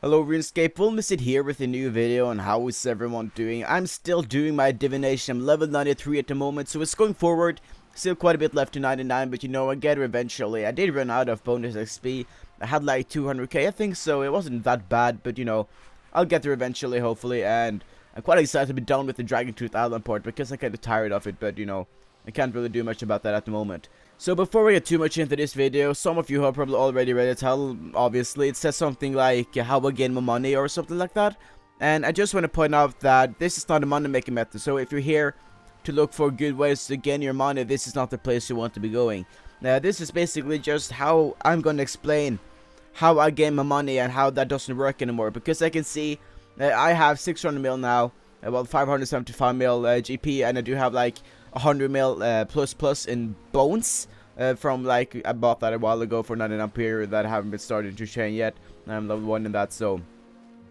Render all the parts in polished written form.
Hello Runescape, Wilmicid here with a new video on how is everyone doing. I'm still doing my divination. I'm level 93 at the moment, so it's going forward. Still quite a bit left to 99, but you know, I get her eventually. I did run out of bonus XP. I had like 200k, I think, so it wasn't that bad, but you know, I'll get there eventually, hopefully, and I'm quite excited to be done with the Dragon Tooth Island part because I'm kind of tired of it, but you know, I can't really do much about that at the moment. So before we get too much into this video, some of you have probably already read the title. Obviously it says something like how I gain my money or something like that. And I just want to point out that this is not a money making method, so if you're here to look for good ways to gain your money, this is not the place you want to be going. Now this is basically just how I'm going to explain how I gain my money and how that doesn't work anymore. Because I can see I have 600 mil now, well 575 mil GP, and I do have like 100 mil plus in bones from like I bought that a while ago for 99 period that I haven't been started to chain yet. I'm level 1 in that, so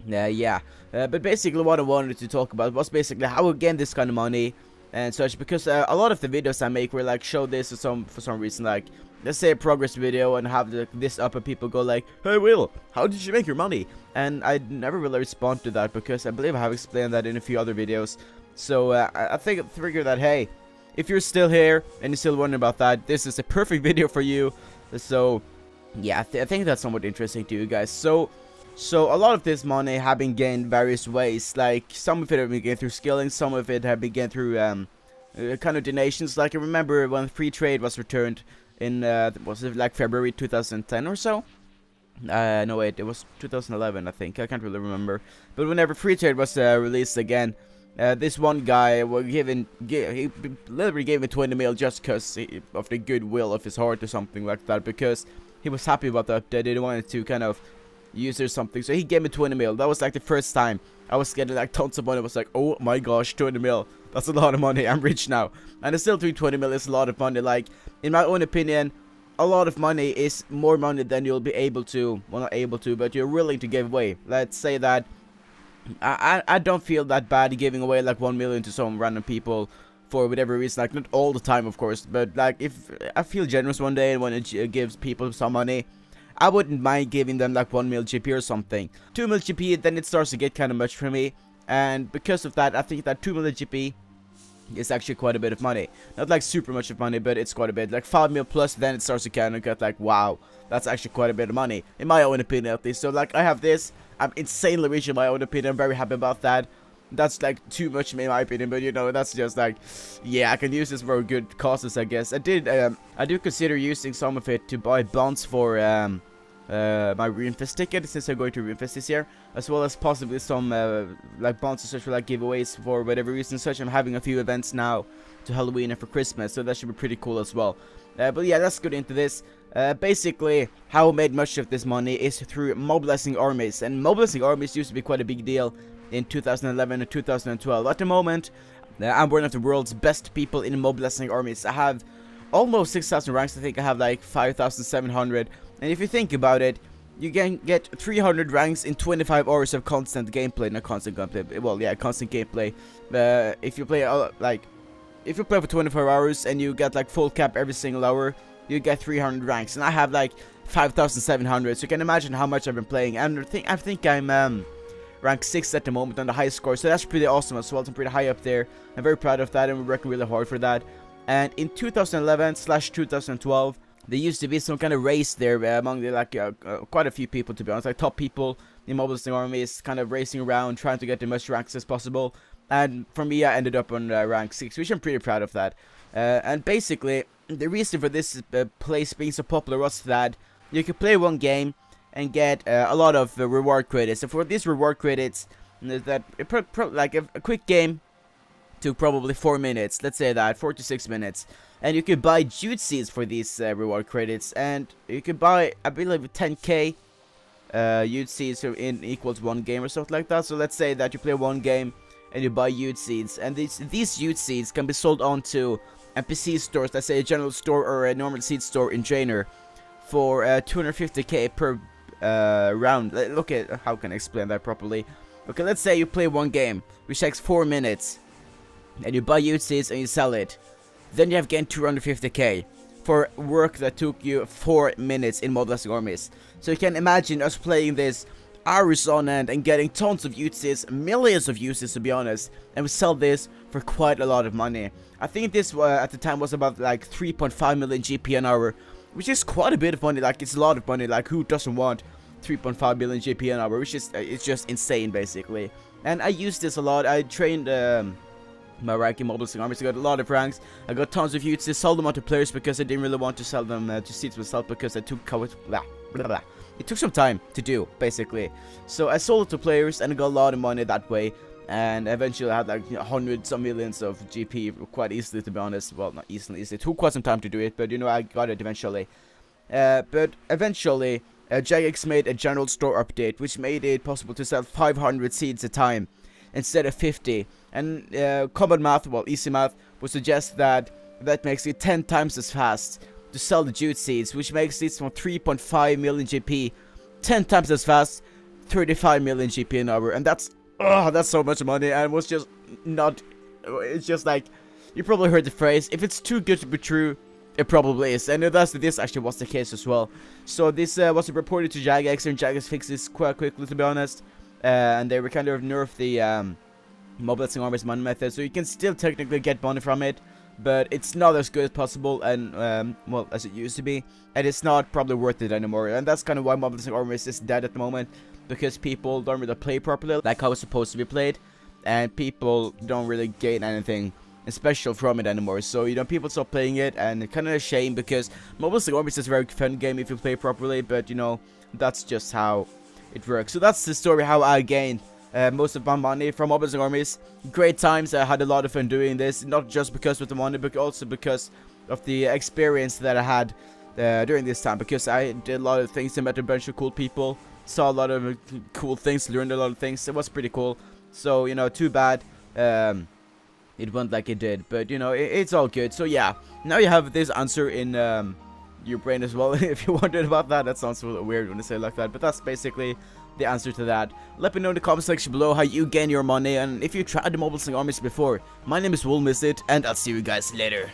yeah. But basically what I wanted to talk about was basically how I gain this kind of money and such, because a lot of the videos I make were like show this or for some reason, like let's say a progress video and have this up and people go like, hey Will, how did you make your money? And I never really respond to that because I believe I have explained that in a few other videos. So I figured that, hey, if you're still here and you're still wondering about that, this is a perfect video for you. So yeah, I think that's somewhat interesting to you guys. So a lot of this money have been gained various ways. Like some of it have been gained through skilling, some of it have been gained through kind of donations. Like I remember when free trade was returned in was it like February 2010 or so? No wait, it was 2011 I think. I can't really remember. But whenever free trade was released again, this one guy he literally gave me 20 mil just because of the goodwill of his heart or something like that, because he was happy about the update. He wanted to kind of use it or something, so he gave me 20 mil. That was like the first time I was getting like tons of money. I was like, oh my gosh, 20 mil, that's a lot of money. I'm rich now. And I still think 20 mil is a lot of money. Like in my own opinion, a lot of money is more money than you'll be able to, well not able to, but you're willing to give away. Let's say that I don't feel that bad giving away like 1 million to some random people for whatever reason. Like not all the time of course, but like if I feel generous one day and want to give people some money, I wouldn't mind giving them like 1 mil GP or something. 2 mil GP, then it starts to get kind of much for me, and because of that I think that 2 mil GP is actually quite a bit of money. Not like super much of money, but it's quite a bit. Like 5 mil plus, then it starts to kind of get like, wow, that's actually quite a bit of money, in my own opinion at least. So like I have this, I'm insanely rich in my own opinion. I'm very happy about that. That's like too much in my opinion, but you know, that's just like, yeah, I can use this for good causes, I guess. I do consider using some of it to buy bonds for my Runefest ticket, since I'm going to Runefest this year, as well as possibly some like bonds and such for like giveaways for whatever reason such. I'm having a few events now to Halloween and for Christmas, so that should be pretty cool as well. But yeah, let's get into this. Basically, how I made much of this money is through mobilizing armies, and mobilizing armies used to be quite a big deal in 2011 and 2012. At the moment, I'm one of the world's best people in mobilizing armies. I have almost 6,000 ranks. I think I have like 5,700. And if you think about it, you can get 300 ranks in 25 hours of constant gameplay. Not constant gameplay, well yeah, constant gameplay. If you play if you play for 24 hours and you get like full cap every single hour, you get 300 ranks. And I have like 5,700, so you can imagine how much I've been playing. And I think I'm rank 6 at the moment on the high score, so that's pretty awesome as well. I'm pretty high up there. I'm very proud of that, and we're working really hard for that. And in 2011/2012, there used to be some kind of race there among the like quite a few people, to be honest, like top people in mobilizing armies, kind of racing around trying to get the most ranks as possible. And for me, I ended up on rank 6, which I'm pretty proud of that. And basically, the reason for this place being so popular was that you could play one game and get a lot of reward credits. So for these reward credits, that like a quick game took probably 4 minutes, let's say that 4 to 6 minutes, and you could buy jute seeds for these reward credits, and you could buy, I believe, 10k jute seeds in equals 1 game or something like that. So let's say that you play 1 game and you buy jute seeds, and these jute seeds can be sold on to NPC stores, let's say a general store or a normal seed store in Drainer, for 250k per round. Look at how can I explain that properly. Okay, let's say you play 1 game which takes 4 minutes, and you buy jute seeds and you sell it. Then you have gained 250k for work that took you 4 minutes in mobilizing armies. So you can imagine us playing this hours on end and getting tons of uses, millions of uses to be honest, and we sell this for quite a lot of money. I think this at the time was about like 3.5 million GP an hour, which is quite a bit of money. Like, it's a lot of money. Like, who doesn't want 3.5 million GP an hour, which is it's just insane basically. And I used this a lot. I trained my rank in Mobile Armies. I got a lot of ranks. I got tons of uses. Sold them on to players because I didn't really want to sell them to seeds myself, because I took it took some time to do basically. So I sold it to players and I got a lot of money that way. And eventually I had like hundreds of millions of GP quite easily, to be honest. Well, not easily. It took quite some time to do it, but you know, I got it eventually. But eventually, Jagex made a general store update, which made it possible to sell 500 seeds a time instead of 50. And common math, well, easy math, would suggest that that makes it 10 times as fast to sell the jute seeds, which makes it from 3.5 million GP 10 times as fast, 35 million GP an hour. And that's so much money, and was just not, it's just like, you probably heard the phrase, if it's too good to be true, it probably is. And this actually was the case as well. So this was reported to Jagex, and Jagex fixed this quite quickly, to be honest. And they were kind of nerfed the mobilizing armies money method, so you can still technically get money from it, but it's not as good as possible, and well, as it used to be, and it's not probably worth it anymore. And that's kind of why mobilizing armies is dead at the moment, because people don't really play properly like how it's supposed to be played, and people don't really gain anything special from it anymore. So, you know, people stop playing it, and it's kind of a shame, because mobilizing armies is a very fun game if you play properly, but you know, that's just how it works. So that's the story how I gained most of my money from mobilizing armies. Great times. I had a lot of fun doing this, not just because of the money, but also because of the experience that I had during this time, because I did a lot of things, I met a bunch of cool people, saw a lot of cool things, learned a lot of things. It was pretty cool. So, you know, too bad it went like it did, but you know, it's all good. So yeah, now you have this answer in your brain as well. If you wondered about that, that sounds a little weird when I say it like that, but that's basically the answer to that. Let me know in the comment section below how you gain your money, and if you tried the mobilizing armies before. My name is Will Miss It, and I'll see you guys later.